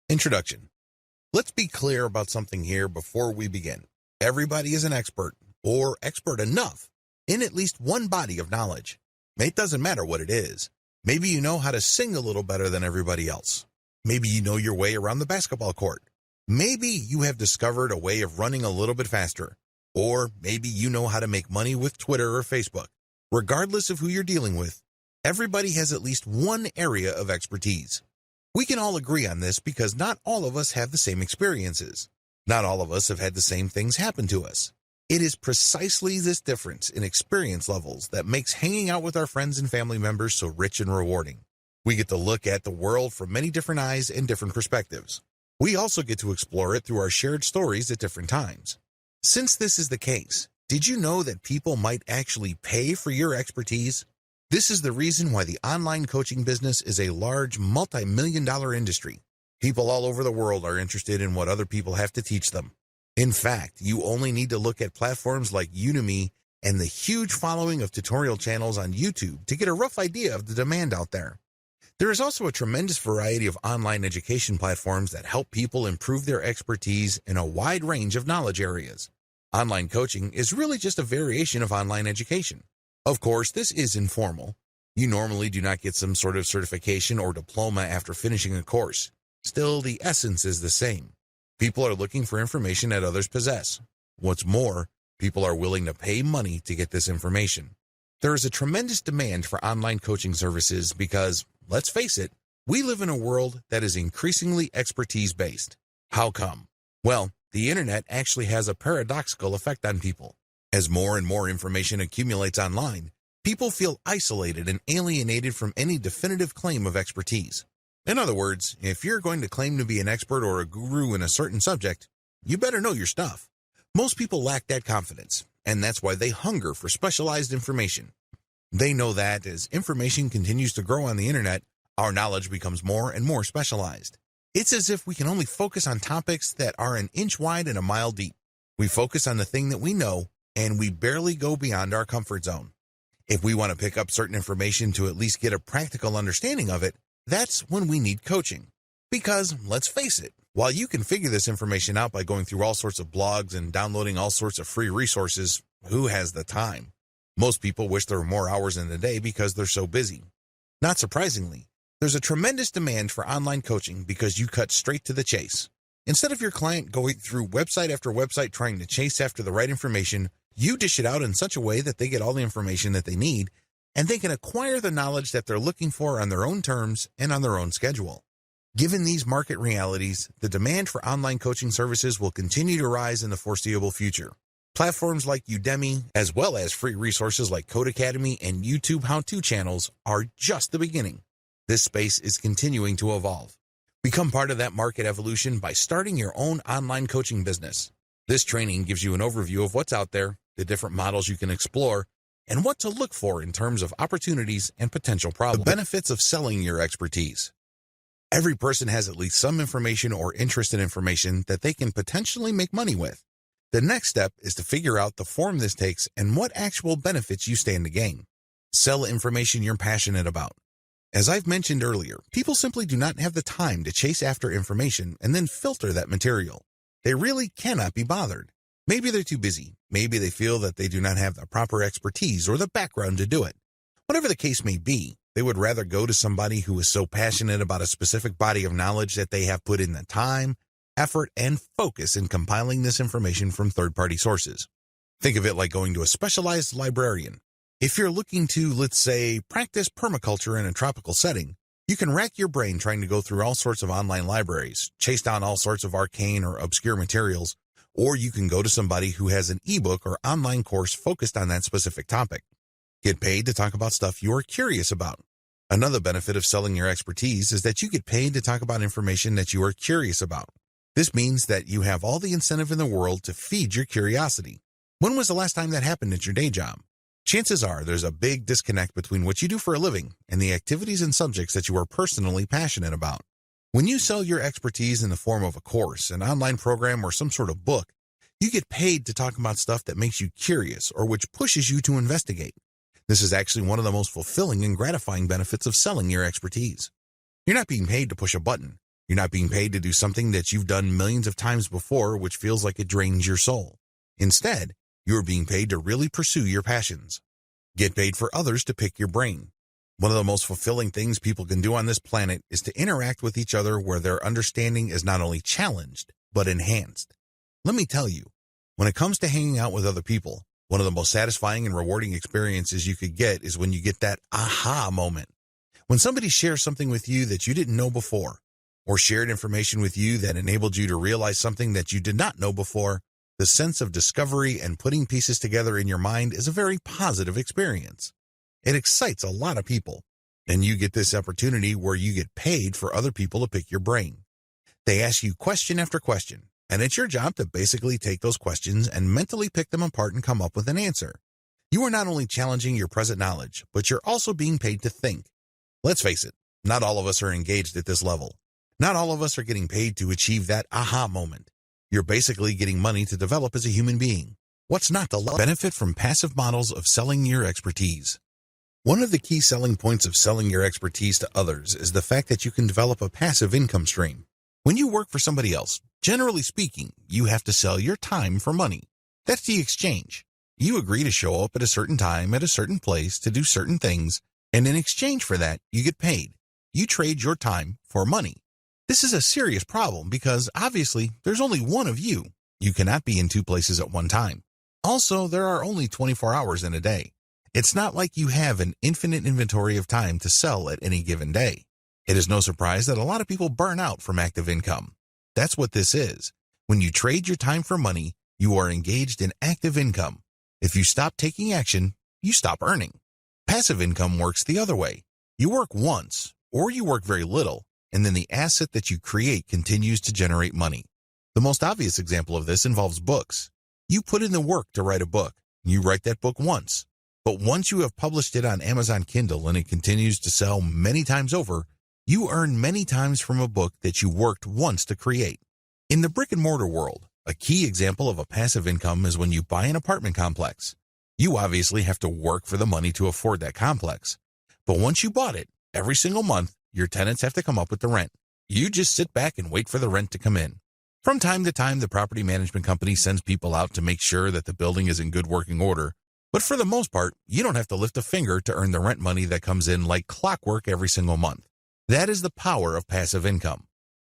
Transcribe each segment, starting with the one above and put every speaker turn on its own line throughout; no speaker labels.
Introduction. Let's be clear about something here before we begin. Everybody is an expert, or expert enough, in at least one body of knowledge. It doesn't matter what it is. Maybe you know how to sing a little better than everybody else. Maybe you know your way around the basketball court. Maybe you have discovered a way of running a little bit faster. Or maybe you know how to make money with Twitter or Facebook. Regardless of who you're dealing with, everybody has at least one area of expertise. We can all agree on this because not all of us have the same experiences. Not all of us have had the same things happen to us. It is precisely this difference in experience levels that makes hanging out with our friends and family members so rich and rewarding. We get to look at the world from many different eyes and different perspectives. We also get to explore it through our shared stories at different times. Since this is the case, did you know that people might actually pay for your expertise? This is the reason why the online coaching business is a large multi-million-dollar industry. People all over the world are interested in what other people have to teach them. In fact, you only need to look at platforms like Udemy and the huge following of tutorial channels on YouTube to get a rough idea of the demand out there. There is also a tremendous variety of online education platforms that help people improve their expertise in a wide range of knowledge areas. Online coaching is really just a variation of online education. Of course, this is informal. You normally do not get some sort of certification or diploma after finishing a course. Still, the essence is the same. People are looking for information that others possess. What's more, people are willing to pay money to get this information. There is a tremendous demand for online coaching services because, let's face it, we live in a world that is increasingly expertise-based. How come? Well, the internet actually has a paradoxical effect on people. As more and more information accumulates online, people feel isolated and alienated from any definitive claim of expertise. In other words, if you're going to claim to be an expert or a guru in a certain subject, you better know your stuff. Most people lack that confidence, and that's why they hunger for specialized information. They know that as information continues to grow on the internet, our knowledge becomes more and more specialized. It's as if we can only focus on topics that are an inch wide and a mile deep. We focus on the thing that we know, and we barely go beyond our comfort zone. If we want to pick up certain information to at least get a practical understanding of it, that's when we need coaching. Because, let's face it, while you can figure this information out by going through all sorts of blogs and downloading all sorts of free resources, who has the time? Most people wish there were more hours in the day because they're so busy. Not surprisingly, there's a tremendous demand for online coaching because you cut straight to the chase. Instead of your client going through website after website trying to chase after the right information, you dish it out in such a way that they get all the information that they need, and they can acquire the knowledge that they're looking for on their own terms and on their own schedule. Given these market realities, the demand for online coaching services will continue to rise in the foreseeable future. Platforms like Udemy, as well as free resources like Codecademy and YouTube how-to channels, are just the beginning. This space is continuing to evolve. Become part of that market evolution by starting your own online coaching business. This training gives you an overview of what's out there, the different models you can explore, and what to look for in terms of opportunities and potential problems. The benefits of selling your expertise. Every person has at least some information or interest in information that they can potentially make money with. The next step is to figure out the form this takes and what actual benefits you stand to gain. Sell information you're passionate about. As I've mentioned earlier, people simply do not have the time to chase after information and then filter that material. They really cannot be bothered. Maybe they're too busy. Maybe they feel that they do not have the proper expertise or the background to do it. Whatever the case may be, they would rather go to somebody who is so passionate about a specific body of knowledge that they have put in the time, effort, and focus in compiling this information from third-party sources. Think of it like going to a specialized librarian. If you're looking to, let's say, practice permaculture in a tropical setting, you can rack your brain trying to go through all sorts of online libraries, chase down all sorts of arcane or obscure materials, or you can go to somebody who has an ebook or online course focused on that specific topic. Get paid to talk about stuff you're curious about. Another benefit of selling your expertise is that you get paid to talk about information that you are curious about. This means that you have all the incentive in the world to feed your curiosity. When was the last time that happened at your day job? Chances are there's a big disconnect between what you do for a living and the activities and subjects that you are personally passionate about. When you sell your expertise in the form of a course, an online program, or some sort of book, you get paid to talk about stuff that makes you curious or which pushes you to investigate. This is actually one of the most fulfilling and gratifying benefits of selling your expertise. You're not being paid to push a button. You're not being paid to do something that you've done millions of times before, which feels like it drains your soul. Instead, you're being paid to really pursue your passions. Get paid for others to pick your brain. One of the most fulfilling things people can do on this planet is to interact with each other where their understanding is not only challenged, but enhanced. Let me tell you, when it comes to hanging out with other people, one of the most satisfying and rewarding experiences you could get is when you get that aha moment. When somebody shares something with you that you didn't know before, or shared information with you that enabled you to realize something that you did not know before, the sense of discovery and putting pieces together in your mind is a very positive experience. It excites a lot of people, and you get this opportunity where you get paid for other people to pick your brain. They ask you question after question, and it's your job to basically take those questions and mentally pick them apart and come up with an answer. You are not only challenging your present knowledge, but you're also being paid to think. Let's face it, not all of us are engaged at this level. Not all of us are getting paid to achieve that aha moment. You're basically getting money to develop as a human being. What's not to love? Benefit from passive models of selling your expertise. One of the key selling points of selling your expertise to others is the fact that you can develop a passive income stream. When you work for somebody else, generally speaking, you have to sell your time for money. That's the exchange. You agree to show up at a certain time at a certain place to do certain things, and in exchange for that, you get paid. You trade your time for money. This is a serious problem because, obviously, there's only one of you. You cannot be in two places at one time. Also, there are only 24 hours in a day. It's not like you have an infinite inventory of time to sell at any given day. It is no surprise that a lot of people burn out from active income. That's what this is. When you trade your time for money, you are engaged in active income. If you stop taking action, you stop earning. Passive income works the other way. You work once, or you work very little, and then the asset that you create continues to generate money. The most obvious example of this involves books. You put in the work to write a book. You write that book once. But once you have published it on Amazon Kindle and it continues to sell many times over, you earn many times from a book that you worked once to create. In the brick-and-mortar world, a key example of a passive income is when you buy an apartment complex. You obviously have to work for the money to afford that complex. But once you bought it, every single month, your tenants have to come up with the rent. You just sit back and wait for the rent to come in. From time to time, the property management company sends people out to make sure that the building is in good working order. But for the most part, you don't have to lift a finger to earn the rent money that comes in like clockwork every single month. That is the power of passive income.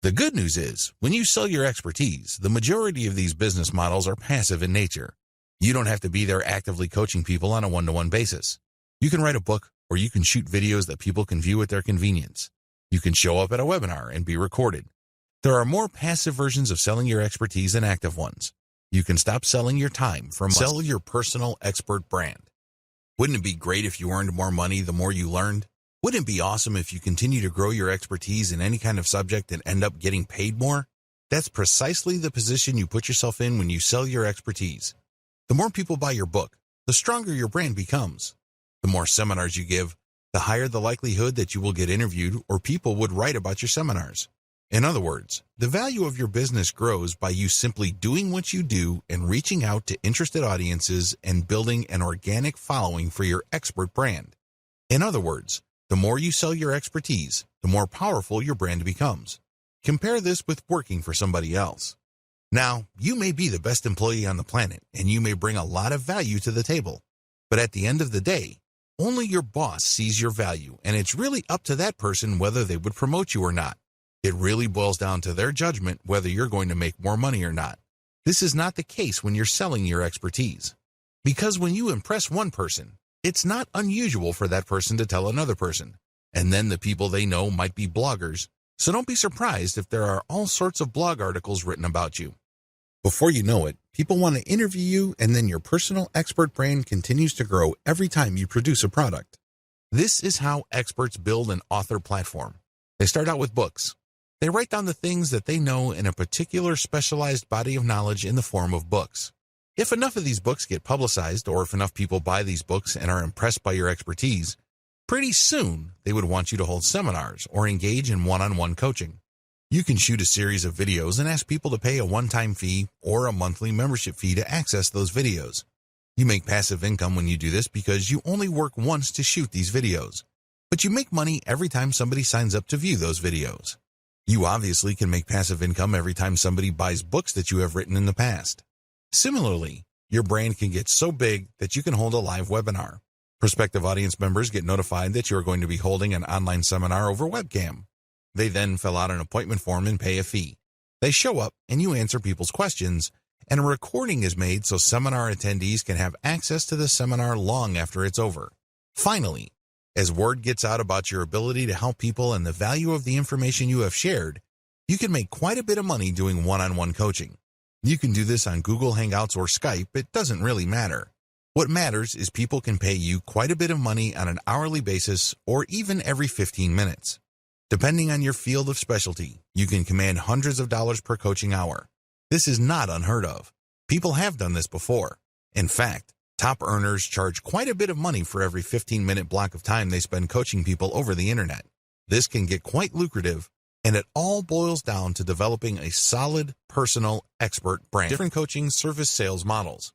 The good news is, when you sell your expertise, the majority of these business models are passive in nature. You don't have to be there actively coaching people on a one-to-one basis. You can write a book, or you can shoot videos that people can view at their convenience. You can show up at a webinar and be recorded. There are more passive versions of selling your expertise than active ones. You can stop selling your time for sell your personal expert brand. Wouldn't it be great if you earned more money the more you learned? Wouldn't it be awesome if you continue to grow your expertise in any kind of subject and end up getting paid more? That's precisely the position you put yourself in when you sell your expertise. The more people buy your book, the stronger your brand becomes. The more seminars you give, the higher the likelihood that you will get interviewed or people would write about your seminars. In other words, the value of your business grows by you simply doing what you do and reaching out to interested audiences and building an organic following for your expert brand. In other words, the more you sell your expertise, the more powerful your brand becomes. Compare this with working for somebody else. Now, you may be the best employee on the planet and you may bring a lot of value to the table. But at the end of the day, only your boss sees your value, and it's really up to that person whether they would promote you or not. It really boils down to their judgment whether you're going to make more money or not. This is not the case when you're selling your expertise. Because when you impress one person, it's not unusual for that person to tell another person. And then the people they know might be bloggers, so don't be surprised if there are all sorts of blog articles written about you. Before you know it, people want to interview you, and then your personal expert brand continues to grow every time you produce a product. This is how experts build an author platform. They start out with books. They write down the things that they know in a particular specialized body of knowledge in the form of books. If enough of these books get publicized, or if enough people buy these books and are impressed by your expertise, pretty soon they would want you to hold seminars or engage in one-on-one coaching. You can shoot a series of videos and ask people to pay a one-time fee or a monthly membership fee to access those videos. You make passive income when you do this because you only work once to shoot these videos, but you make money every time somebody signs up to view those videos. You obviously can make passive income every time somebody buys books that you have written in the past. Similarly, your brand can get so big that you can hold a live webinar. Prospective audience members get notified that you are going to be holding an online seminar over webcam. They then fill out an appointment form and pay a fee. They show up and you answer people's questions, and a recording is made so seminar attendees can have access to the seminar long after it's over. Finally, as word gets out about your ability to help people and the value of the information you have shared, you can make quite a bit of money doing one-on-one coaching. You can do this on Google Hangouts or Skype, it doesn't really matter. What matters is people can pay you quite a bit of money on an hourly basis or even every 15 minutes. Depending on your field of specialty, you can command hundreds of dollars per coaching hour. This is not unheard of. People have done this before. In fact, top earners charge quite a bit of money for every 15-minute block of time they spend coaching people over the internet. This can get quite lucrative, and it all boils down to developing a solid, personal, expert brand. Different coaching service sales models.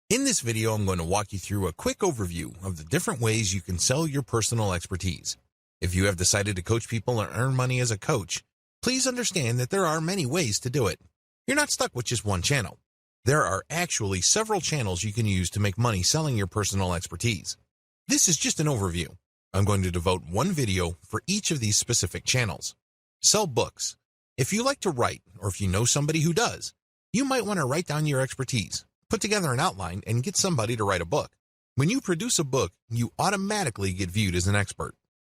In this video, I'm going to walk you through a quick overview of the different ways you can sell your personal expertise. If you have decided to coach people and earn money as a coach, please understand that there are many ways to do it. You're not stuck with just one channel. There are actually several channels you can use to make money selling your personal expertise. This is just an overview. I'm going to devote one video for each of these specific channels. Sell books. If you like to write, or if you know somebody who does, you might want to write down your expertise, put together an outline, and get somebody to write a book. When you produce a book, you automatically get viewed as an expert.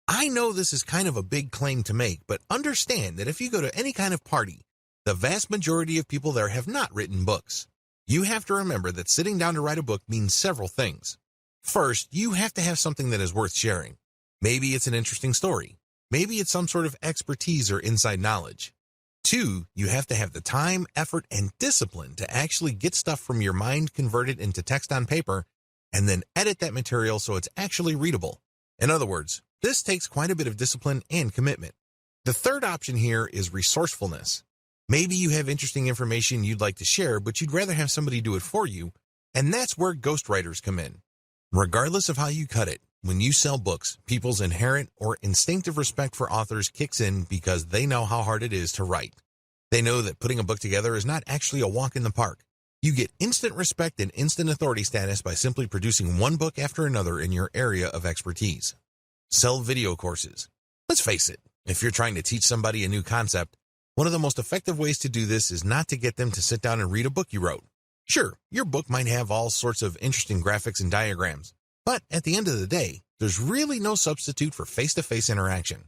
I know this is kind of a big claim to make, but understand that if you go to any kind of party, the vast majority of people there have not written books. You have to remember that sitting down to write a book means several things. First, you have to have something that is worth sharing. Maybe it's an interesting story. Maybe it's some sort of expertise or inside knowledge. 2, you have to have the time, effort, and discipline to actually get stuff from your mind converted into text on paper and then edit that material so it's actually readable. In other words, this takes quite a bit of discipline and commitment. The third option here is resourcefulness. Maybe you have interesting information you'd like to share, but you'd rather have somebody do it for you, and that's where ghostwriters come in. Regardless of how you cut it, when you sell books, people's inherent or instinctive respect for authors kicks in because they know how hard it is to write. They know that putting a book together is not actually a walk in the park. You get instant respect and instant authority status by simply producing one book after another in your area of expertise. Sell video courses. Let's face it, if you're trying to teach somebody a new concept, one of the most effective ways to do this is not to get them to sit down and read a book you wrote. Sure, your book might have all sorts of interesting graphics and diagrams, but at the end of the day, there's really no substitute for face-to-face interaction.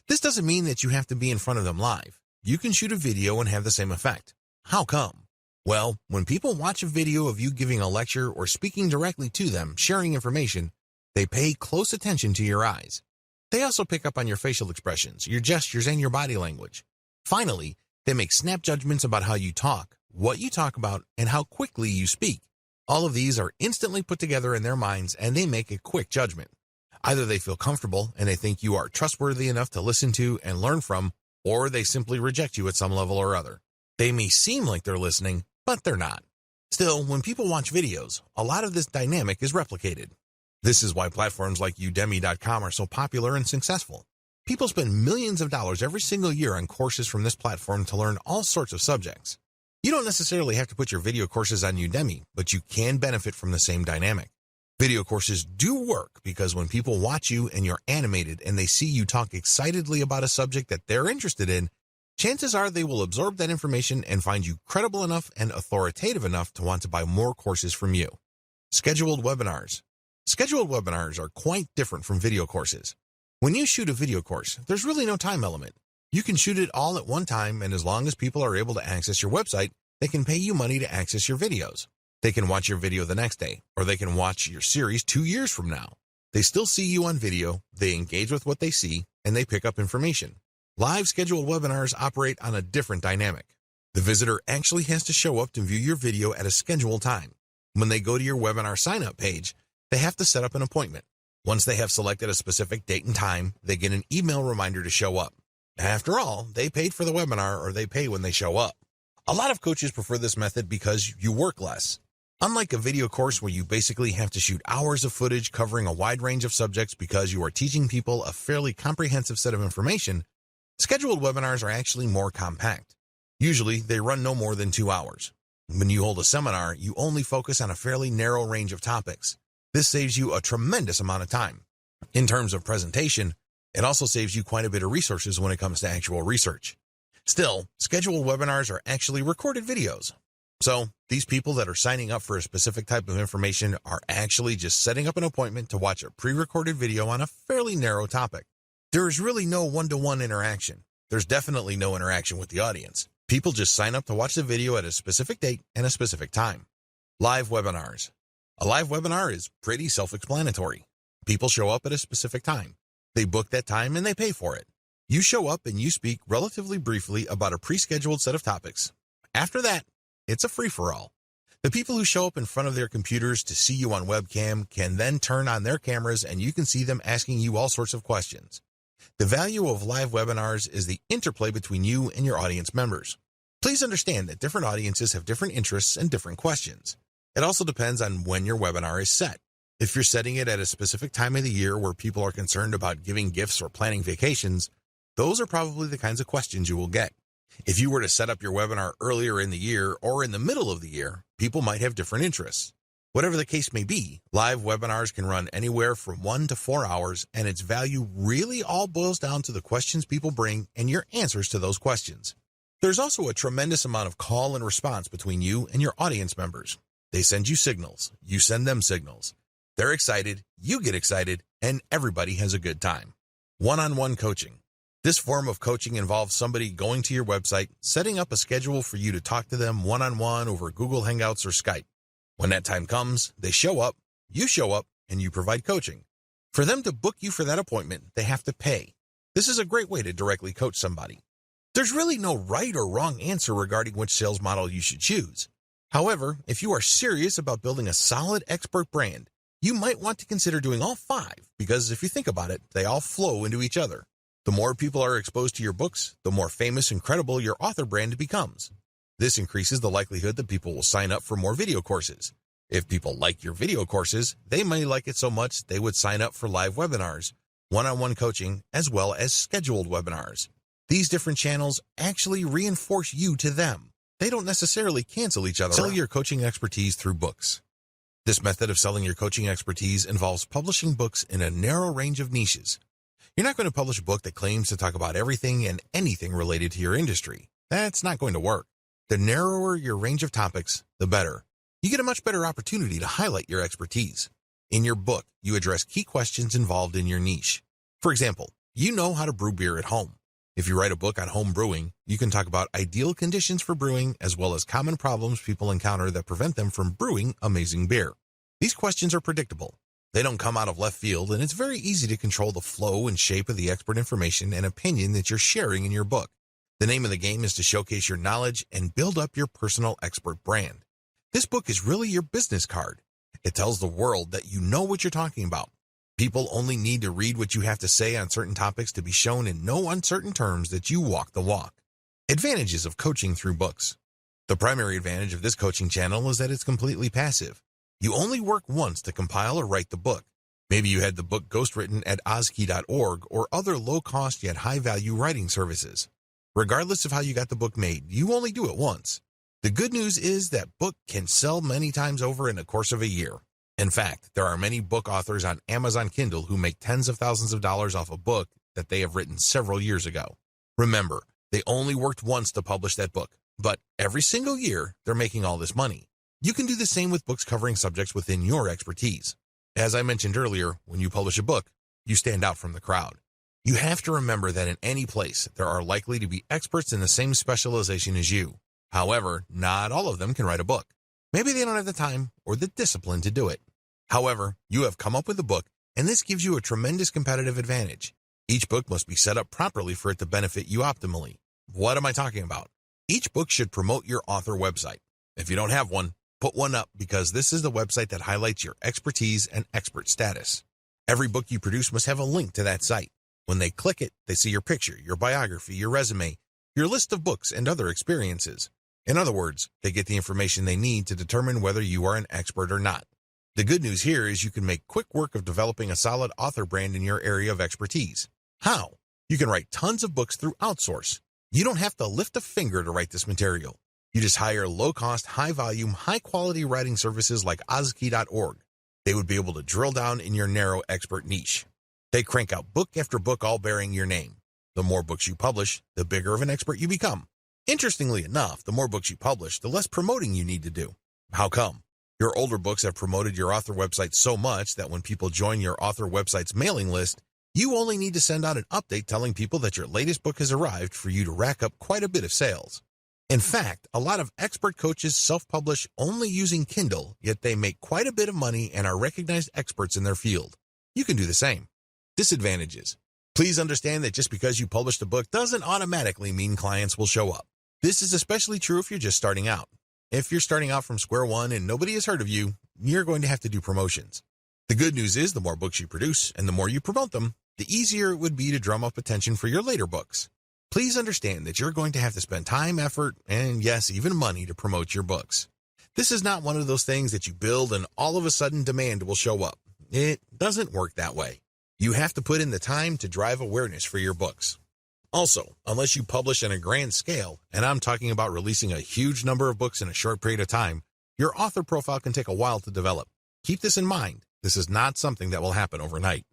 This doesn't mean that you have to be in front of them live. You can shoot a video and have the same effect. How come? Well, when people watch a video of you giving a lecture or speaking directly to them, sharing information, they pay close attention to your eyes. They also pick up on your facial expressions, your gestures, and your body language. Finally, they make snap judgments about how you talk, what you talk about, and how quickly you speak. All of these are instantly put together in their minds, and they make a quick judgment. Either they feel comfortable and they think you are trustworthy enough to listen to and learn from, or they simply reject you at some level or other. They may seem like they're listening, but they're not. Still, when people watch videos, a lot of this dynamic is replicated. This is why platforms like Udemy.com are so popular and successful. People spend millions of dollars every single year on courses from this platform to learn all sorts of subjects. You don't necessarily have to put your video courses on Udemy, but you can benefit from the same dynamic. Video courses do work because when people watch you and you're animated and they see you talk excitedly about a subject that they're interested in, chances are they will absorb that information and find you credible enough and authoritative enough to want to buy more courses from you. Scheduled webinars. Scheduled webinars are quite different from video courses. When you shoot a video course, there's really no time element. You can shoot it all at one time, and as long as people are able to access your website, they can pay you money to access your videos. They can watch your video the next day, or they can watch your series 2 years from now. They still see you on video, they engage with what they see, and they pick up information. Live scheduled webinars operate on a different dynamic. The visitor actually has to show up to view your video at a scheduled time. When they go to your webinar sign-up page, they have to set up an appointment. Once they have selected a specific date and time, they get an email reminder to show up. After all, they paid for the webinar, or they pay when they show up. A lot of coaches prefer this method because you work less. Unlike a video course where you basically have to shoot hours of footage covering a wide range of subjects because you are teaching people a fairly comprehensive set of information, Scheduled webinars are actually more compact. Usually, they run no more than 2 hours. When you hold a seminar, you only focus on a fairly narrow range of topics. This saves you a tremendous amount of time. In terms of presentation, it also saves you quite a bit of resources when it comes to actual research. Still, scheduled webinars are actually recorded videos. So, these people that are signing up for a specific type of information are actually just setting up an appointment to watch a pre-recorded video on a fairly narrow topic. There is really no one-to-one interaction. There's definitely no interaction with the audience. People just sign up to watch the video at a specific date and a specific time. Live webinars. A live webinar is pretty self-explanatory. People show up at a specific time. They book that time and they pay for it. You show up and you speak relatively briefly about a pre-scheduled set of topics. After that, it's a free-for-all. The people who show up in front of their computers to see you on webcam can then turn on their cameras and you can see them asking you all sorts of questions. The value of live webinars is the interplay between you and your audience members. Please understand that different audiences have different interests and different questions. It also depends on when your webinar is set. If you're setting it at a specific time of the year where people are concerned about giving gifts or planning vacations, those are probably the kinds of questions you will get. If you were to set up your webinar earlier in the year or in the middle of the year, people might have different interests. Whatever the case may be, live webinars can run anywhere from 1 to 4 hours, and its value really all boils down to the questions people bring and your answers to those questions. There's also a tremendous amount of call and response between you and your audience members. They send you signals, you send them signals. They're excited, you get excited, and everybody has a good time. One-on-one coaching. This form of coaching involves somebody going to your website, setting up a schedule for you to talk to them one-on-one over Google Hangouts or Skype. When that time comes, they show up, and you provide coaching. For them to book you for that appointment, they have to pay. This is a great way to directly coach somebody. There's really no right or wrong answer regarding which sales model you should choose. However, if you are serious about building a solid expert brand, you might want to consider doing all 5 because if you think about it, they all flow into each other. The more people are exposed to your books, the more famous and credible your author brand becomes. This increases the likelihood that people will sign up for more video courses. If people like your video courses, they may like it so much they would sign up for live webinars, one-on-one coaching, as well as scheduled webinars. These different channels actually reinforce you to them. They don't necessarily cancel each other. Sell your coaching expertise through books. This method of selling your coaching expertise involves publishing books in a narrow range of niches. You're not going to publish a book that claims to talk about everything and anything related to your industry. That's not going to work. The narrower your range of topics, the better. You get a much better opportunity to highlight your expertise. In your book, you address key questions involved in your niche. For example, you know how to brew beer at home. If you write a book on home brewing, you can talk about ideal conditions for brewing as well as common problems people encounter that prevent them from brewing amazing beer. These questions are predictable. They don't come out of left field, and it's very easy to control the flow and shape of the expert information and opinion that you're sharing in your book. The name of the game is to showcase your knowledge and build up your personal expert brand. This book is really your business card. It tells the world that you know what you're talking about. People only need to read what you have to say on certain topics to be shown in no uncertain terms that you walk the walk. Advantages of coaching through books. The primary advantage of this coaching channel is that it's completely passive. You only work once to compile or write the book. Maybe you had the book ghostwritten at ozkey.org or other low-cost yet high-value writing services. Regardless of how you got the book made, you only do it once. The good news is that book can sell many times over in the course of a year. In fact, there are many book authors on Amazon Kindle who make tens of thousands of dollars off a book that they have written several years ago. Remember, they only worked once to publish that book, but every single year, they're making all this money. You can do the same with books covering subjects within your expertise. As I mentioned earlier, when you publish a book, you stand out from the crowd. You have to remember that in any place, there are likely to be experts in the same specialization as you. However, not all of them can write a book. Maybe they don't have the time or the discipline to do it. However, you have come up with a book, and this gives you a tremendous competitive advantage. Each book must be set up properly for it to benefit you optimally. What am I talking about? Each book should promote your author website. If you don't have one, put one up because this is the website that highlights your expertise and expert status. Every book you produce must have a link to that site. When they click it, they see your picture, your biography, your resume, your list of books, and other experiences. In other words, they get the information they need to determine whether you are an expert or not. The good news here is you can make quick work of developing a solid author brand in your area of expertise. How? You can write tons of books through outsource. You don't have to lift a finger to write this material. You just hire low-cost, high-volume, high-quality writing services like Ozkey.org. They would be able to drill down in your narrow expert niche. They crank out book after book all bearing your name. The more books you publish, the bigger of an expert you become. Interestingly enough, the more books you publish, the less promoting you need to do. How come? Your older books have promoted your author website so much that when people join your author website's mailing list, you only need to send out an update telling people that your latest book has arrived for you to rack up quite a bit of sales. In fact, a lot of expert coaches self-publish only using Kindle, yet they make quite a bit of money and are recognized experts in their field. You can do the same. Disadvantages. Please understand that just because you published a book doesn't automatically mean clients will show up. This is especially true if you're just starting out. If you're starting out from square one and nobody has heard of you, you're going to have to do promotions. The good news is the more books you produce and the more you promote them, the easier it would be to drum up attention for your later books. Please understand that you're going to have to spend time, effort, and yes, even money to promote your books. This is not one of those things that you build and all of a sudden demand will show up. It doesn't work that way. You have to put in the time to drive awareness for your books. Also, unless you publish on a grand scale, and I'm talking about releasing a huge number of books in a short period of time, your author profile can take a while to develop. Keep this in mind. This is not something that will happen overnight.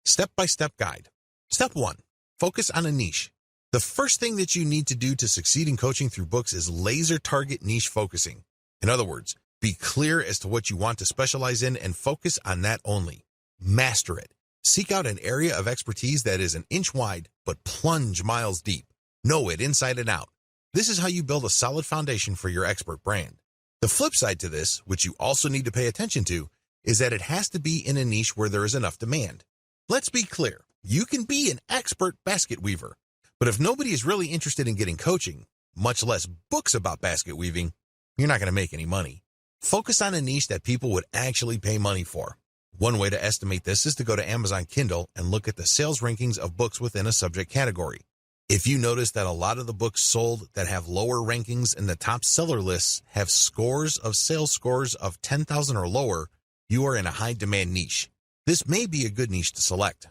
Step-by-step guide. Step 1. Focus on a niche. The first thing that you need to do to succeed in coaching through books is laser target niche focusing. In other words, be clear as to what you want to specialize in and focus on that only. Master it. Seek out an area of expertise that is an inch wide, but plunge miles deep. Know it inside and out. This is how you build a solid foundation for your expert brand. The flip side to this, which you also need to pay attention to, is that it has to be in a niche where there is enough demand. Let's be clear. You can be an expert basket weaver, but if nobody is really interested in getting coaching, much less books about basket weaving, you're not going to make any money. Focus on a niche that people would actually pay money for. One way to estimate this is to go to Amazon Kindle and look at the sales rankings of books within a subject category. If you notice that a lot of the books sold that have lower rankings in the top seller lists have sales scores of 10,000 or lower, you are in a high demand niche. This may be a good niche to select.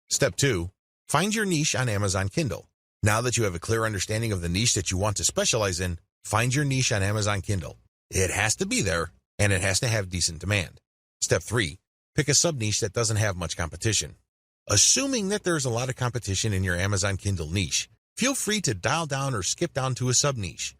Step 2. Find your niche on Amazon Kindle. Now that you have a clear understanding of the niche that you want to specialize in, find your niche on Amazon Kindle. It has to be there, and it has to have decent demand. Step 3. Pick a sub-niche that doesn't have much competition. Assuming that there's a lot of competition in your Amazon Kindle niche, feel free to dial down or skip down to a sub-niche.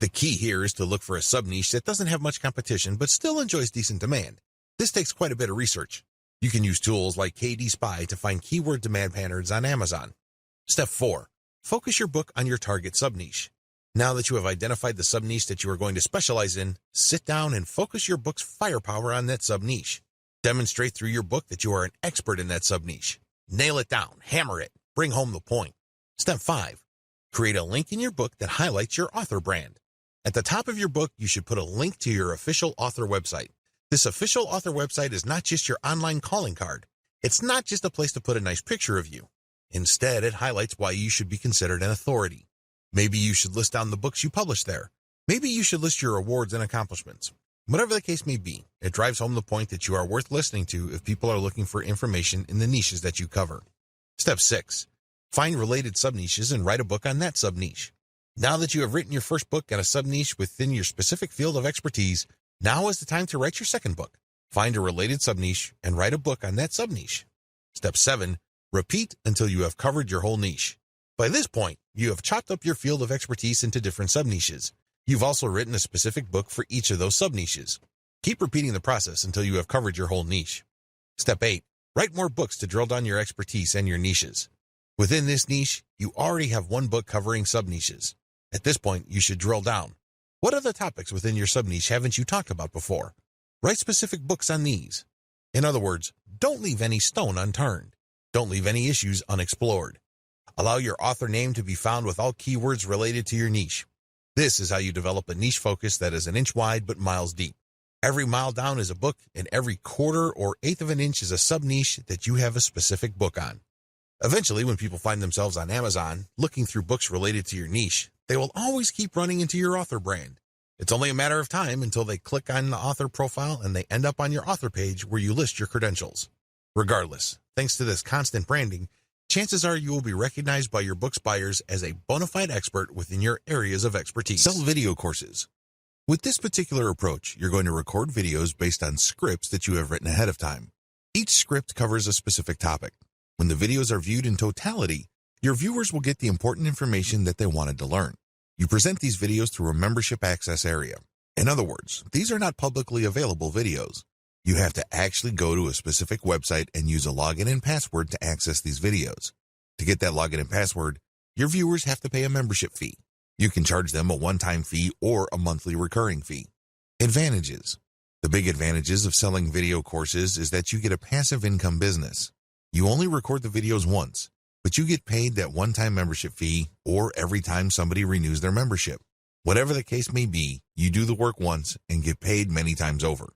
The key here is to look for a sub-niche that doesn't have much competition but still enjoys decent demand. This takes quite a bit of research. You can use tools like KD Spy to find keyword demand patterns on Amazon. Step 4. Focus your book on your target sub-niche. Now that you have identified the sub-niche that you are going to specialize in, sit down and focus your book's firepower on that sub-niche. Demonstrate through your book that you are an expert in that sub-niche. Nail it down, hammer it, bring home the point. Step 5. Create a link in your book that highlights your author brand. At the top of your book, you should put a link to your official author website. This official author website is not just your online calling card. It's not just a place to put a nice picture of you. Instead, it highlights why you should be considered an authority. Maybe you should list down the books you publish there. Maybe you should list your awards and accomplishments. Whatever the case may be, it drives home the point that you are worth listening to if people are looking for information in the niches that you cover. Step 6. Find related sub-niches and write a book on that sub-niche. Now that you have written your first book on a sub-niche within your specific field of expertise, now is the time to write your second book. Find a related sub-niche and write a book on that sub-niche. Step 7. Repeat until you have covered your whole niche. By this point, you have chopped up your field of expertise into different sub-niches. You've also written a specific book for each of those sub-niches. Keep repeating the process until you have covered your whole niche. Step 8. Write more books to drill down your expertise and your niches. Within this niche, you already have one book covering sub-niches. At this point, you should drill down. What other topics within your sub-niche haven't you talked about before? Write specific books on these. In other words, don't leave any stone unturned. Don't leave any issues unexplored. Allow your author name to be found with all keywords related to your niche. This is how you develop a niche focus that is an inch wide but miles deep. Every mile down is a book, and every quarter or eighth of an inch is a sub-niche that you have a specific book on. Eventually, when people find themselves on Amazon looking through books related to your niche, they will always keep running into your author brand. It's only a matter of time until they click on the author profile and they end up on your author page where you list your credentials. Regardless, thanks to this constant branding, chances are you will be recognized by your book's buyers as a bona fide expert within your areas of expertise. Sell video courses. With this particular approach, you're going to record videos based on scripts that you have written ahead of time. Each script covers a specific topic. When the videos are viewed in totality, your viewers will get the important information that they wanted to learn. You present these videos through a membership access area. In other words, these are not publicly available videos. You have to actually go to a specific website and use a login and password to access these videos. To get that login and password, your viewers have to pay a membership fee. You can charge them a one-time fee or a monthly recurring fee. Advantages. The big advantages of selling video courses is that you get a passive income business. You only record the videos once, but you get paid that one-time membership fee or every time somebody renews their membership. Whatever the case may be, you do the work once and get paid many times over.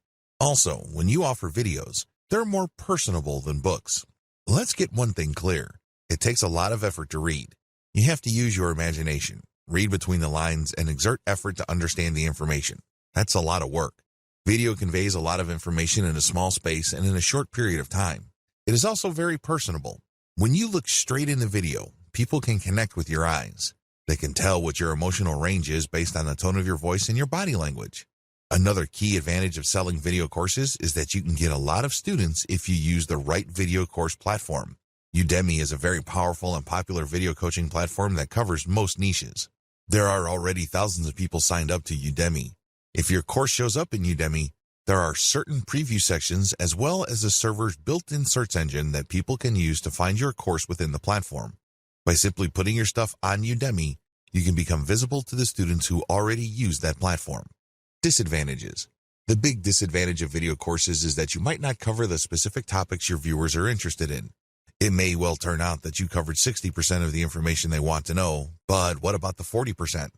Also, when you offer videos, they're more personable than books. Let's get one thing clear. It takes a lot of effort to read. You have to use your imagination, read between the lines, and exert effort to understand the information. That's a lot of work. Video conveys a lot of information in a small space and in a short period of time. It is also very personable. When you look straight in the video, people can connect with your eyes. They can tell what your emotional range is based on the tone of your voice and your body language. Another key advantage of selling video courses is that you can get a lot of students if you use the right video course platform. Udemy is a very powerful and popular video coaching platform that covers most niches. There are already thousands of people signed up to Udemy. If your course shows up in Udemy, there are certain preview sections as well as the server's built-in search engine that people can use to find your course within the platform. By simply putting your stuff on Udemy, you can become visible to the students who already use that platform. Disadvantages. The big disadvantage of video courses is that you might not cover the specific topics your viewers are interested in. It may well turn out that you covered 60% of the information they want to know, but what about the 40%?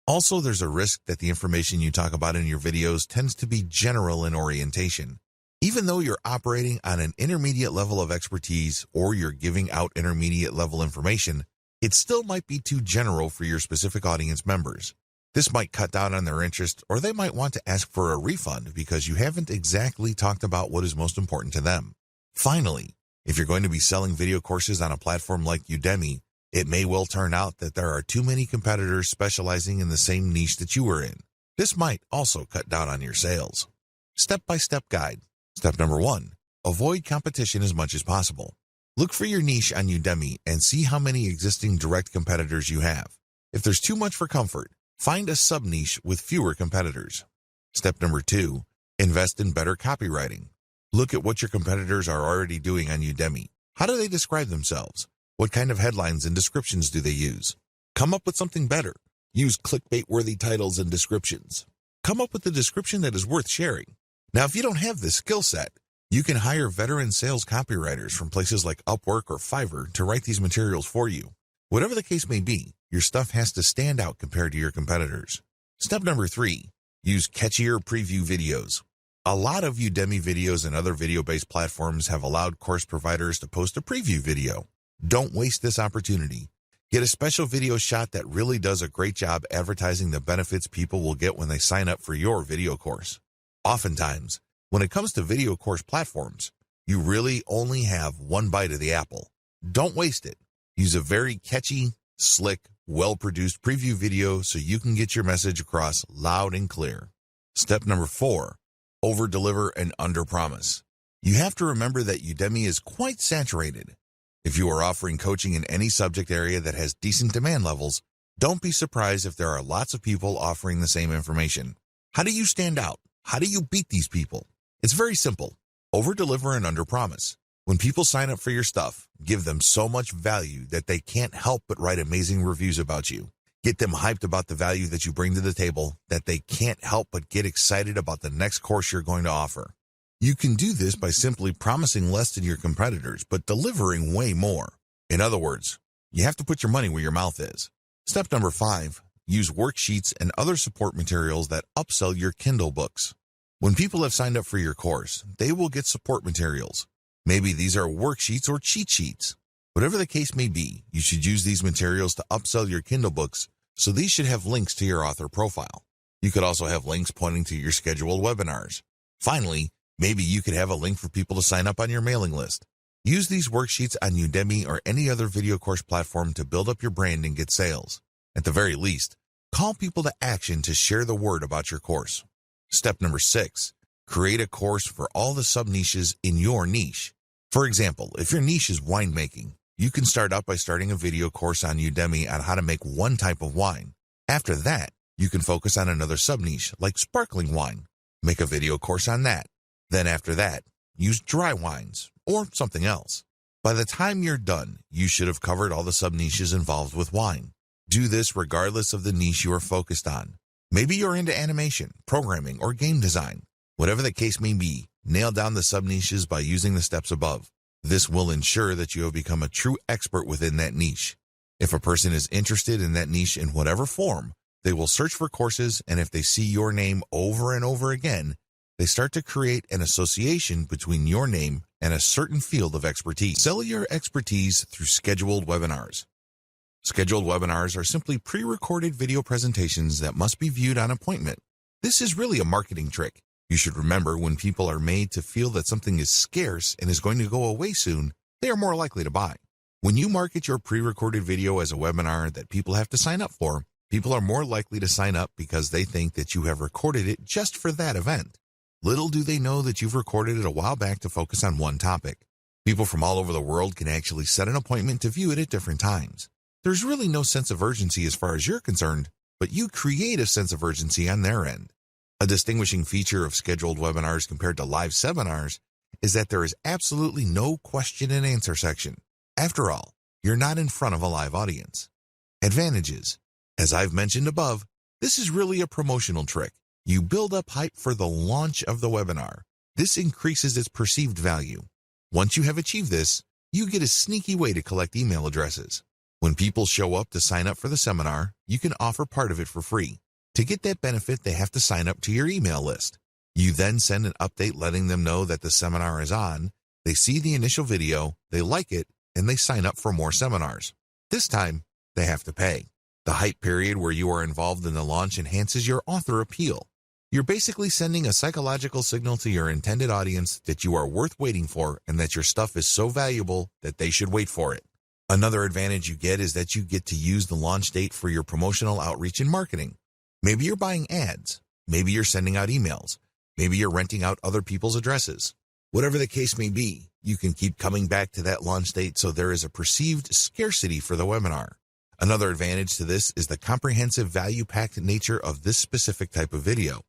Also, there's a risk that the information you talk about in your videos tends to be general in orientation. Even though you're operating on an intermediate level of expertise or you're giving out intermediate level information, it still might be too general for your specific audience members. This might cut down on their interest, or they might want to ask for a refund because you haven't exactly talked about what is most important to them. Finally, if you're going to be selling video courses on a platform like Udemy, it may well turn out that there are too many competitors specializing in the same niche that you are in. This might also cut down on your sales. Step-by-step guide. Step number 1. Avoid competition as much as possible. Look for your niche on Udemy and see how many existing direct competitors you have. If there's too much for comfort, find a sub-niche with fewer competitors. Step number 2. Invest in better copywriting. Look at what your competitors are already doing on Udemy. How do they describe themselves? What kind of headlines and descriptions do they use? Come up with something better. Use clickbait-worthy titles and descriptions. Come up with a description that is worth sharing. Now, if you don't have this skill set, you can hire veteran sales copywriters from places like Upwork or Fiverr to write these materials for you. Whatever the case may be, your stuff has to stand out compared to your competitors. Step number 3. Use catchier preview videos. A lot of Udemy videos and other video-based platforms have allowed course providers to post a preview video. Don't waste this opportunity. Get a special video shot that really does a great job advertising the benefits people will get when they sign up for your video course. Oftentimes, when it comes to video course platforms, you really only have one bite of the apple. Don't waste it. Use a very catchy, slick, well-produced preview video so you can get your message across loud and clear. Step number 4. Over-deliver and under-promise. You have to remember that Udemy is quite saturated. If you are offering coaching in any subject area that has decent demand levels, don't be surprised if there are lots of people offering the same information. How do you stand out? How do you beat these people? It's very simple. Over-deliver and under-promise. When people sign up for your stuff, give them so much value that they can't help but write amazing reviews about you. Get them hyped about the value that you bring to the table that they can't help but get excited about the next course you're going to offer. You can do this by simply promising less than your competitors, but delivering way more. In other words, you have to put your money where your mouth is. Step number 5, use worksheets and other support materials that upsell your Kindle books. When people have signed up for your course, they will get support materials. Maybe these are worksheets or cheat sheets. Whatever the case may be, you should use these materials to upsell your Kindle books, so these should have links to your author profile. You could also have links pointing to your scheduled webinars. Finally, maybe you could have a link for people to sign up on your mailing list. Use these worksheets on Udemy or any other video course platform to build up your brand and get sales. At the very least, call people to action to share the word about your course. Step number 6, create a course for all the sub-niches in your niche. For example, if your niche is winemaking, you can start out by starting a video course on Udemy on how to make one type of wine. After that, you can focus on another sub-niche like sparkling wine. Make a video course on that. Then after that, use dry wines or something else. By the time you're done, you should have covered all the sub-niches involved with wine. Do this regardless of the niche you are focused on. Maybe you're into animation, programming, or game design. Whatever the case may be, nail down the sub-niches by using the steps above. This will ensure that you have become a true expert within that niche. If a person is interested in that niche in whatever form, they will search for courses, and if they see your name over and over again, they start to create an association between your name and a certain field of expertise. Sell your expertise through scheduled webinars. Scheduled webinars are simply pre-recorded video presentations that must be viewed on appointment. This is really a marketing trick. You should remember, when people are made to feel that something is scarce and is going to go away soon, they are more likely to buy. When you market your pre-recorded video as a webinar that people have to sign up for, people are more likely to sign up because they think that you have recorded it just for that event. Little do they know that you've recorded it a while back to focus on one topic. People from all over the world can actually set an appointment to view it at different times. There's really no sense of urgency as far as you're concerned, but you create a sense of urgency on their end. A distinguishing feature of scheduled webinars compared to live seminars is that there is absolutely no question and answer section. After all, you're not in front of a live audience. Advantages. As I've mentioned above, this is really a promotional trick. You build up hype for the launch of the webinar. This increases its perceived value. Once you have achieved this, you get a sneaky way to collect email addresses. When people show up to sign up for the seminar, you can offer part of it for free. To get that benefit, they have to sign up to your email list. You then send an update letting them know that the seminar is on. They see the initial video, they like it, and they sign up for more seminars. This time, they have to pay. The hype period where you are involved in the launch enhances your author appeal. You're basically sending a psychological signal to your intended audience that you are worth waiting for and that your stuff is so valuable that they should wait for it. Another advantage you get is that you get to use the launch date for your promotional outreach and marketing. Maybe you're buying ads. Maybe you're sending out emails. Maybe you're renting out other people's addresses. Whatever the case may be, you can keep coming back to that launch date so there is a perceived scarcity for the webinar. Another advantage to this is the comprehensive value-packed nature of this specific type of video.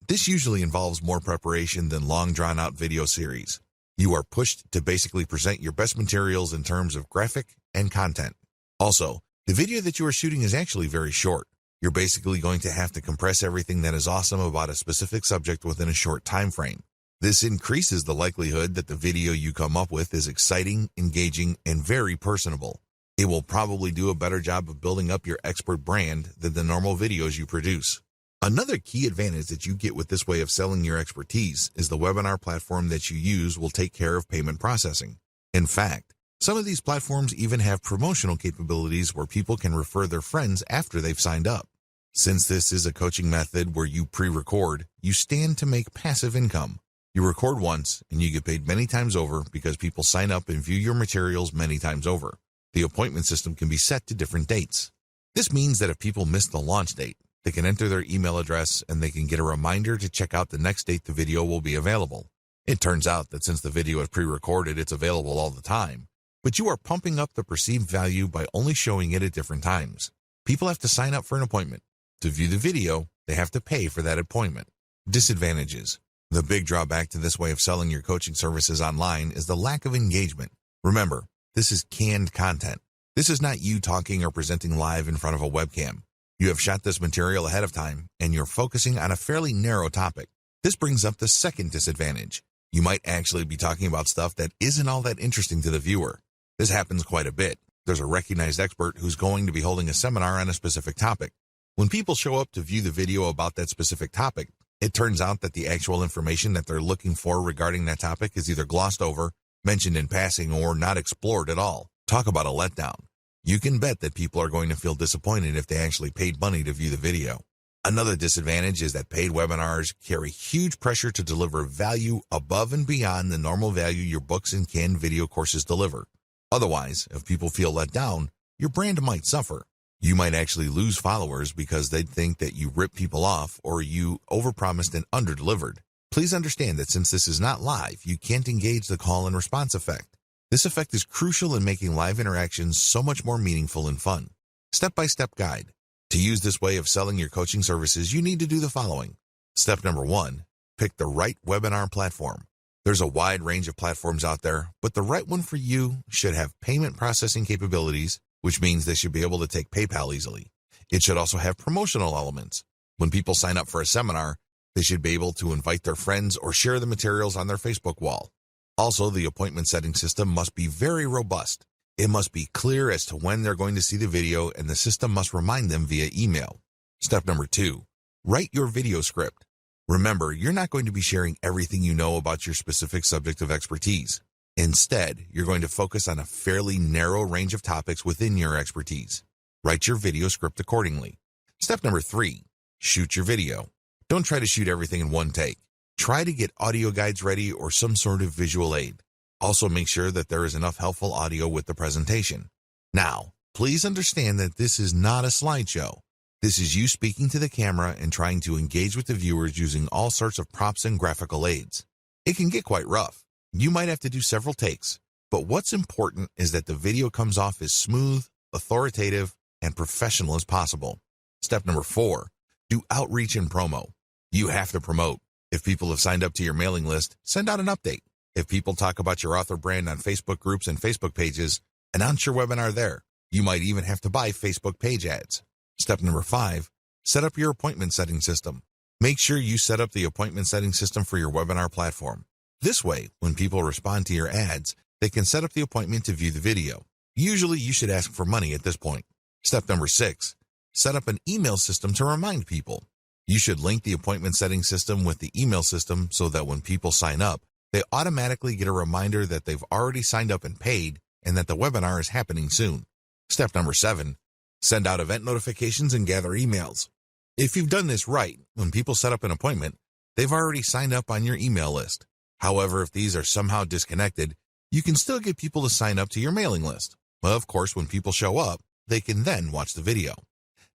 This usually involves more preparation than long drawn-out video series. You are pushed to basically present your best materials in terms of graphic and content. Also, the video that you are shooting is actually very short. You're basically going to have to compress everything that is awesome about a specific subject within a short time frame. This increases the likelihood that the video you come up with is exciting, engaging, and very personable. It will probably do a better job of building up your expert brand than the normal videos you produce. Another key advantage that you get with this way of selling your expertise is the webinar platform that you use will take care of payment processing. In fact, some of these platforms even have promotional capabilities where people can refer their friends after they've signed up. Since this is a coaching method where you pre-record, you stand to make passive income. You record once and you get paid many times over because people sign up and view your materials many times over. The appointment system can be set to different dates. This means that if people miss the launch date, they can enter their email address and they can get a reminder to check out the next date the video will be available. It turns out that since the video is pre-recorded, it's available all the time. But you are pumping up the perceived value by only showing it at different times. People have to sign up for an appointment. To view the video, they have to pay for that appointment. Disadvantages. The big drawback to this way of selling your coaching services online is the lack of engagement. Remember, this is canned content. This is not you talking or presenting live in front of a webcam. You have shot this material ahead of time, and you're focusing on a fairly narrow topic. This brings up the second disadvantage. You might actually be talking about stuff that isn't all that interesting to the viewer. This happens quite a bit. There's a recognized expert who's going to be holding a seminar on a specific topic. When people show up to view the video about that specific topic, it turns out that the actual information that they're looking for regarding that topic is either glossed over, mentioned in passing, or not explored at all. Talk about a letdown. You can bet that people are going to feel disappointed if they actually paid money to view the video. Another disadvantage is that paid webinars carry huge pressure to deliver value above and beyond the normal value your books and canned video courses deliver. Otherwise, if people feel let down, your brand might suffer. You might actually lose followers because they'd think that you ripped people off or you overpromised and underdelivered. Please understand that since this is not live, you can't engage the call and response effect. This effect is crucial in making live interactions so much more meaningful and fun. Step-by-step guide. To use this way of selling your coaching services, you need to do the following. Step number 1, pick the right webinar platform. There's a wide range of platforms out there, but the right one for you should have payment processing capabilities, which means they should be able to take PayPal easily. It should also have promotional elements. When people sign up for a seminar, they should be able to invite their friends or share the materials on their Facebook wall. Also, the appointment setting system must be very robust. It must be clear as to when they're going to see the video, and the system must remind them via email. Step number 2, write your video script. Remember, you're not going to be sharing everything you know about your specific subject of expertise. Instead, you're going to focus on a fairly narrow range of topics within your expertise. Write your video script accordingly. Step number 3, shoot your video. Don't try to shoot everything in one take. Try to get audio guides ready or some sort of visual aid. Also, make sure that there is enough helpful audio with the presentation. Now, please understand that this is not a slideshow. This is you speaking to the camera and trying to engage with the viewers using all sorts of props and graphical aids. It can get quite rough. You might have to do several takes, but what's important is that the video comes off as smooth, authoritative, and professional as possible. Step number 4, do outreach and promo. You have to promote. If people have signed up to your mailing list, send out an update. If people talk about your author brand on Facebook groups and Facebook pages, announce your webinar there. You might even have to buy Facebook page ads. Step number 5, set up your appointment setting system. Make sure you set up the appointment setting system for your webinar platform. This way, when people respond to your ads, they can set up the appointment to view the video. Usually, you should ask for money at this point. Step number 6, set up an email system to remind people. You should link the appointment setting system with the email system so that when people sign up, they automatically get a reminder that they've already signed up and paid and that the webinar is happening soon. Step number 7, send out event notifications and gather emails. If you've done this right, when people set up an appointment, they've already signed up on your email list. However, if these are somehow disconnected, you can still get people to sign up to your mailing list. Well, of course, when people show up, they can then watch the video.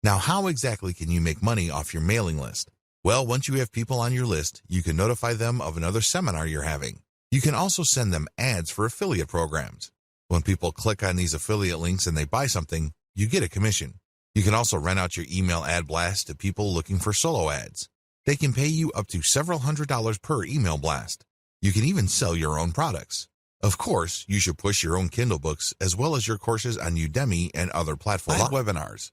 Now, how exactly can you make money off your mailing list? Well, once you have people on your list, you can notify them of another seminar you're having. You can also send them ads for affiliate programs. When people click on these affiliate links and they buy something, you get a commission. You can also rent out your email ad blast to people looking for solo ads. They can pay you up to several $100s per email blast. You can even sell your own products. Of course, you should push your own Kindle books as well as your courses on Udemy and other platforms. Live webinars.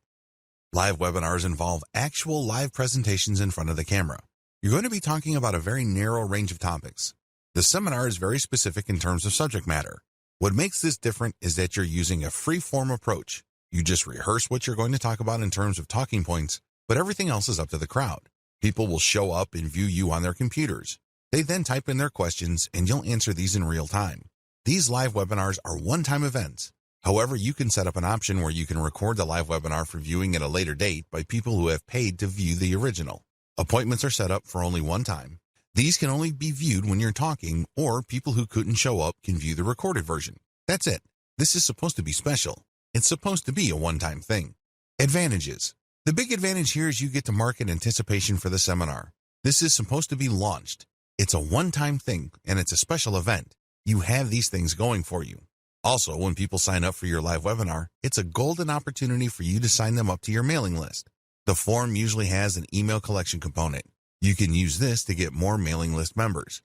Live webinars involve actual live presentations in front of the camera. You're going to be talking about a very narrow range of topics. The seminar is very specific in terms of subject matter. What makes this different is that you're using a free-form approach. You just rehearse what you're going to talk about in terms of talking points, but everything else is up to the crowd. People will show up and view you on their computers. They then type in their questions, and you'll answer these in real time. These live webinars are one-time events. However, you can set up an option where you can record the live webinar for viewing at a later date by people who have paid to view the original. Appointments are set up for only one time. These can only be viewed when you're talking, or people who couldn't show up can view the recorded version. That's it. This is supposed to be special. It's supposed to be a one-time thing. Advantages. The big advantage here is you get to market anticipation for the seminar. This is supposed to be launched. It's a one-time thing, and it's a special event. You have these things going for you. Also, when people sign up for your live webinar, it's a golden opportunity for you to sign them up to your mailing list. The form usually has an email collection component. You can use this to get more mailing list members.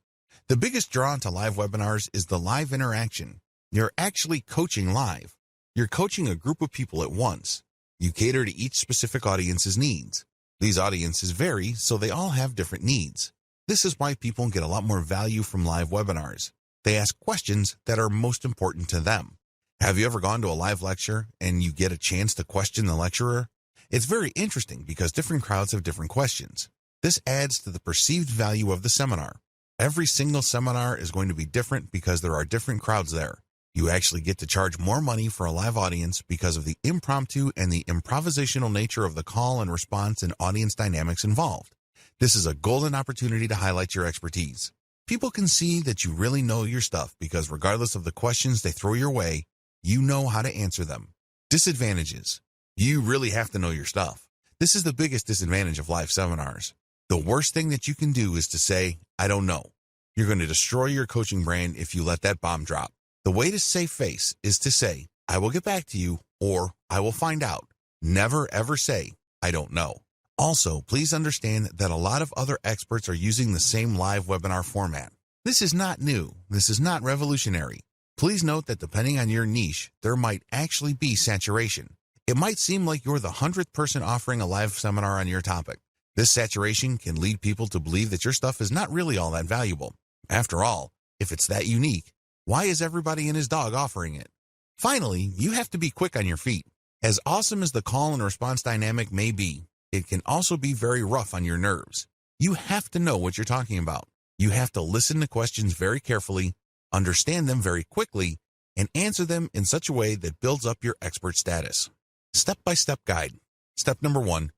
The biggest draw to live webinars is the live interaction. You're actually coaching live. You're coaching a group of people at once. You cater to each specific audience's needs. These audiences vary, so they all have different needs. This is why people get a lot more value from live webinars. They ask questions that are most important to them. Have you ever gone to a live lecture and you get a chance to question the lecturer? It's very interesting because different crowds have different questions. This adds to the perceived value of the seminar. Every single seminar is going to be different because there are different crowds there. You actually get to charge more money for a live audience because of the impromptu and the improvisational nature of the call and response and audience dynamics involved. This is a golden opportunity to highlight your expertise. People can see that you really know your stuff because regardless of the questions they throw your way, you know how to answer them. Disadvantages. You really have to know your stuff. This is the biggest disadvantage of live seminars. The worst thing that you can do is to say, I don't know. You're going to destroy your coaching brand if you let that bomb drop. The way to save face is to say, I will get back to you, or I will find out. Never ever say, I don't know. Also, please understand that a lot of other experts are using the same live webinar format. This is not new. This is not revolutionary. Please note that depending on your niche, there might actually be saturation. It might seem like you're the 100th person offering a live seminar on your topic. This saturation can lead people to believe that your stuff is not really all that valuable. After all, if it's that unique, why is everybody and his dog offering it? Finally, you have to be quick on your feet. As awesome as the call and response dynamic may be, it can also be very rough on your nerves. You have to know what you're talking about. You have to listen to questions very carefully, understand them very quickly, and answer them in such a way that builds up your expert status. Step-by-step guide. Step number 1,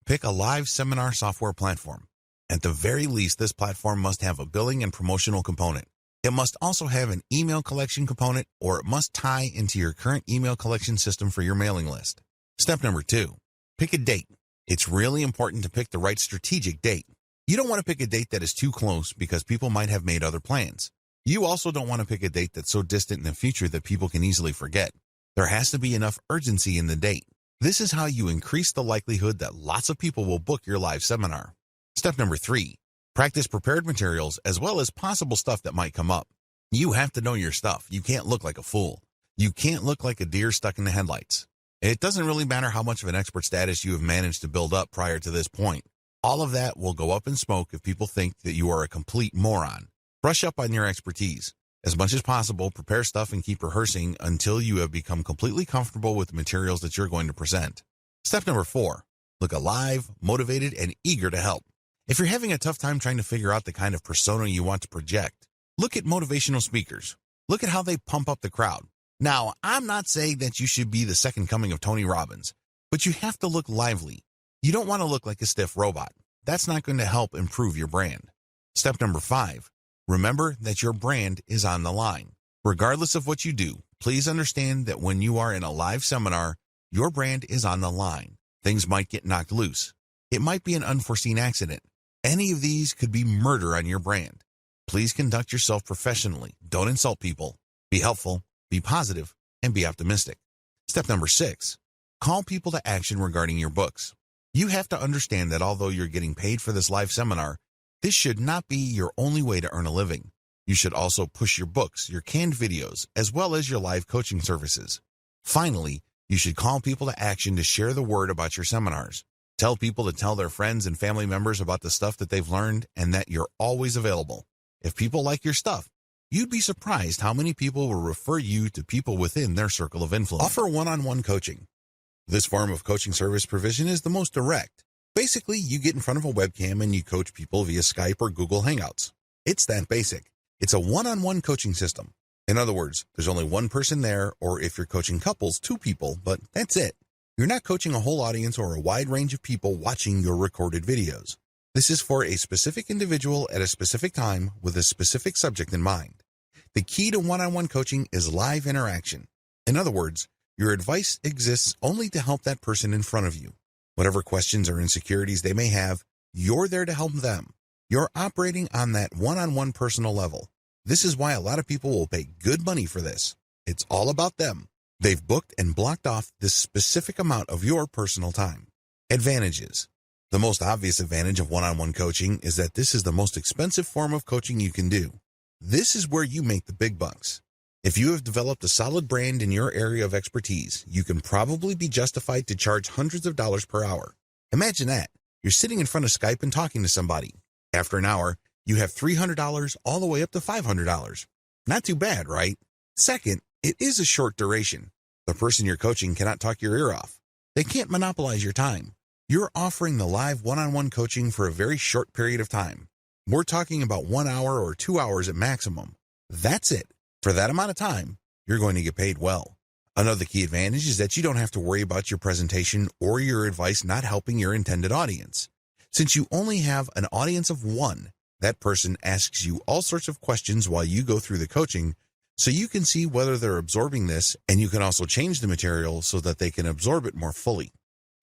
pick a live seminar software platform. At the very least, this platform must have a billing and promotional component. It must also have an email collection component, or it must tie into your current email collection system for your mailing list. Step number 2, pick a date. It's really important to pick the right strategic date. You don't want to pick a date that is too close because people might have made other plans. You also don't want to pick a date that's so distant in the future that people can easily forget. There has to be enough urgency in the date. This is how you increase the likelihood that lots of people will book your live seminar. Step number 3, practice prepared materials as well as possible stuff that might come up. You have to know your stuff. You can't look like a fool. You can't look like a deer stuck in the headlights. It doesn't really matter how much of an expert status you have managed to build up prior to this point. All of that will go up in smoke if people think that you are a complete moron. Brush up on your expertise. As much as possible, prepare stuff and keep rehearsing until you have become completely comfortable with the materials that you're going to present. Step number 4, look alive, motivated, and eager to help. If you're having a tough time trying to figure out the kind of persona you want to project, look at motivational speakers. Look at how they pump up the crowd. Now, I'm not saying that you should be the second coming of Tony Robbins, but you have to look lively. You don't want to look like a stiff robot. That's not going to help improve your brand. Step number 5, remember that your brand is on the line. Regardless of what you do, please understand that when you are in a live seminar, your brand is on the line. Things might get knocked loose. It might be an unforeseen accident. Any of these could be murder on your brand. Please conduct yourself professionally. Don't insult people. Be helpful, be positive, and be optimistic. Step number 6, call people to action regarding your books. You have to understand that although you're getting paid for this live seminar, this should not be your only way to earn a living. You should also push your books, your canned videos, as well as your live coaching services. Finally, you should call people to action to share the word about your seminars. Tell people to tell their friends and family members about the stuff that they've learned and that you're always available. If people like your stuff, you'd be surprised how many people will refer you to people within their circle of influence. Offer one-on-one coaching. This form of coaching service provision is the most direct. Basically, you get in front of a webcam and you coach people via Skype or Google Hangouts. It's that basic. It's a one-on-one coaching system. In other words, there's only one person there, or if you're coaching couples, 2 people, but that's it. You're not coaching a whole audience or a wide range of people watching your recorded videos. This is for a specific individual at a specific time with a specific subject in mind. The key to one-on-one coaching is live interaction. In other words, your advice exists only to help that person in front of you. Whatever questions or insecurities they may have, you're there to help them. You're operating on that one-on-one personal level. This is why a lot of people will pay good money for this. It's all about them. They've booked and blocked off this specific amount of your personal time. Advantages. The most obvious advantage of one-on-one coaching is that this is the most expensive form of coaching you can do. This is where you make the big bucks. If you have developed a solid brand in your area of expertise, you can probably be justified to charge hundreds of dollars per hour. Imagine that. You're sitting in front of Skype and talking to somebody. After an hour, you have $300 all the way up to $500. Not too bad, right? Second, it is a short duration. The person you're coaching cannot talk your ear off. They can't monopolize your time. You're offering the live one-on-one coaching for a very short period of time. We're talking about 1 hour or 2 hours at maximum. That's it. For that amount of time, you're going to get paid well. Another key advantage is that you don't have to worry about your presentation or your advice not helping your intended audience. Since you only have an audience of one, that person asks you all sorts of questions while you go through the coaching, so you can see whether they're absorbing this, and you can also change the material so that they can absorb it more fully.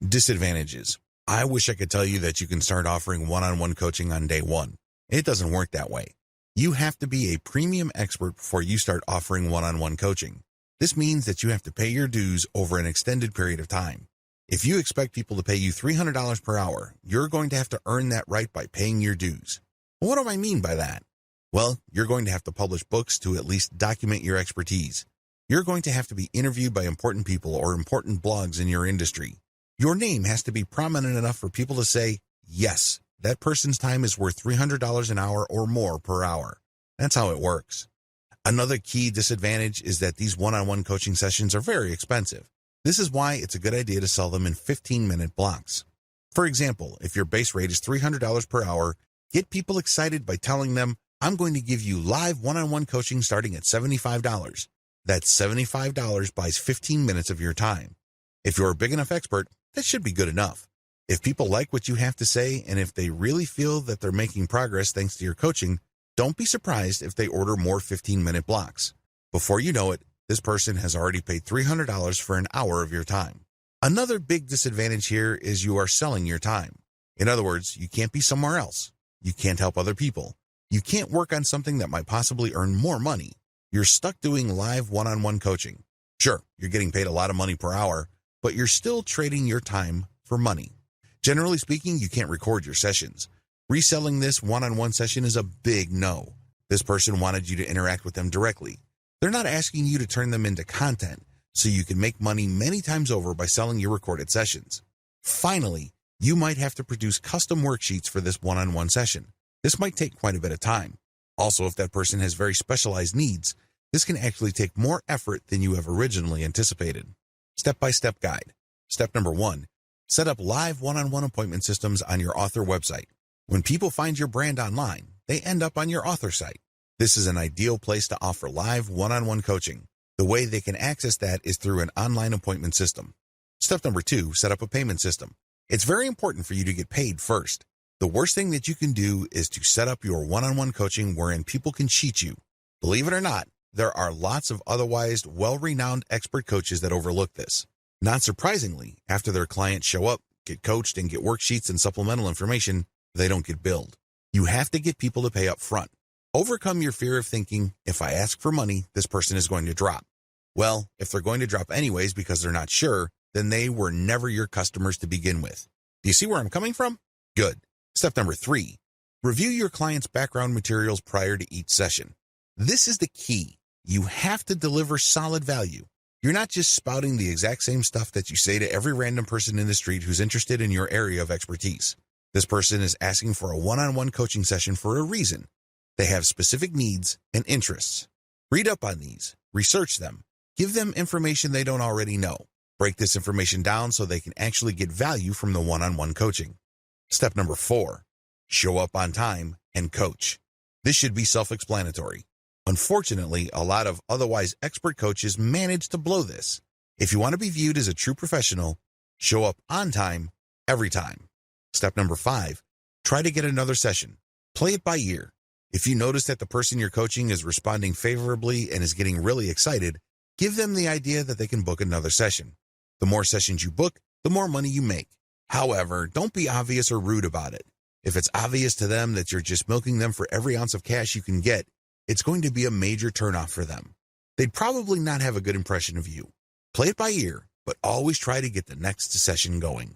Disadvantages. I wish I could tell you that you can start offering one-on-one coaching on day one. It doesn't work that way. You have to be a premium expert before you start offering one-on-one coaching. This means that you have to pay your dues over an extended period of time. If you expect people to pay you $300 per hour, you're going to have to earn that right by paying your dues. What do I mean by that? Well, you're going to have to publish books to at least document your expertise. You're going to have to be interviewed by important people or important blogs in your industry. Your name has to be prominent enough for people to say, yes, that person's time is worth $300 an hour or more per hour. That's how it works. Another key disadvantage is that these one-on-one coaching sessions are very expensive. This is why it's a good idea to sell them in 15-minute blocks. For example, if your base rate is $300 per hour, get people excited by telling them, I'm going to give you live one-on-one coaching starting at $75. That's $75 buys 15 minutes of your time. If you're a big enough expert, that should be good enough. If people like what you have to say, and if they really feel that they're making progress thanks to your coaching, don't be surprised if they order more 15-minute blocks. Before you know it, this person has already paid $300 for an hour of your time. Another big disadvantage here is you are selling your time. In other words, you can't be somewhere else. You can't help other people. You can't work on something that might possibly earn more money. You're stuck doing live one-on-one coaching. Sure, you're getting paid a lot of money per hour, but you're still trading your time for money. Generally speaking, you can't record your sessions. Reselling this one-on-one session is a big no. This person wanted you to interact with them directly. They're not asking you to turn them into content, so you can make money many times over by selling your recorded sessions. Finally, you might have to produce custom worksheets for this one-on-one session. This might take quite a bit of time. Also, if that person has very specialized needs, this can actually take more effort than you have originally anticipated. Step-by-step guide. Step number 1. Set up live one-on-one appointment systems on your author website. When people find your brand online, they end up on your author site. This is an ideal place to offer live one-on-one coaching. The way they can access that is through an online appointment system. Step number 2, set up a payment system. It's very important for you to get paid first. The worst thing that you can do is to set up your one-on-one coaching wherein people can cheat you. Believe it or not, there are lots of otherwise well-renowned expert coaches that overlook this. Not surprisingly, after their clients show up, get coached, and get worksheets and supplemental information, they don't get billed. You have to get people to pay up front. Overcome your fear of thinking, if I ask for money, this person is going to drop. Well, if they're going to drop anyways because they're not sure, then they were never your customers to begin with. Do you see where I'm coming from? Good. Step number 3, review your client's background materials prior to each session. This is the key. You have to deliver solid value. You're not just spouting the exact same stuff that you say to every random person in the street who's interested in your area of expertise. This person is asking for a one-on-one coaching session for a reason. They have specific needs and interests. Read up on these, research them, give them information they don't already know. Break this information down so they can actually get value from the one-on-one coaching. Step number 4, show up on time and coach. This should be self-explanatory. Unfortunately, a lot of otherwise expert coaches manage to blow this. If you want to be viewed as a true professional, show up on time every time. Step number 5, try to get another session. Play it by ear. If you notice that the person you're coaching is responding favorably and is getting really excited, give them the idea that they can book another session. The more sessions you book, the more money you make. However, don't be obvious or rude about it. If it's obvious to them that you're just milking them for every ounce of cash you can get, it's going to be a major turnoff for them. They'd probably not have a good impression of you. Play it by ear, but always try to get the next session going.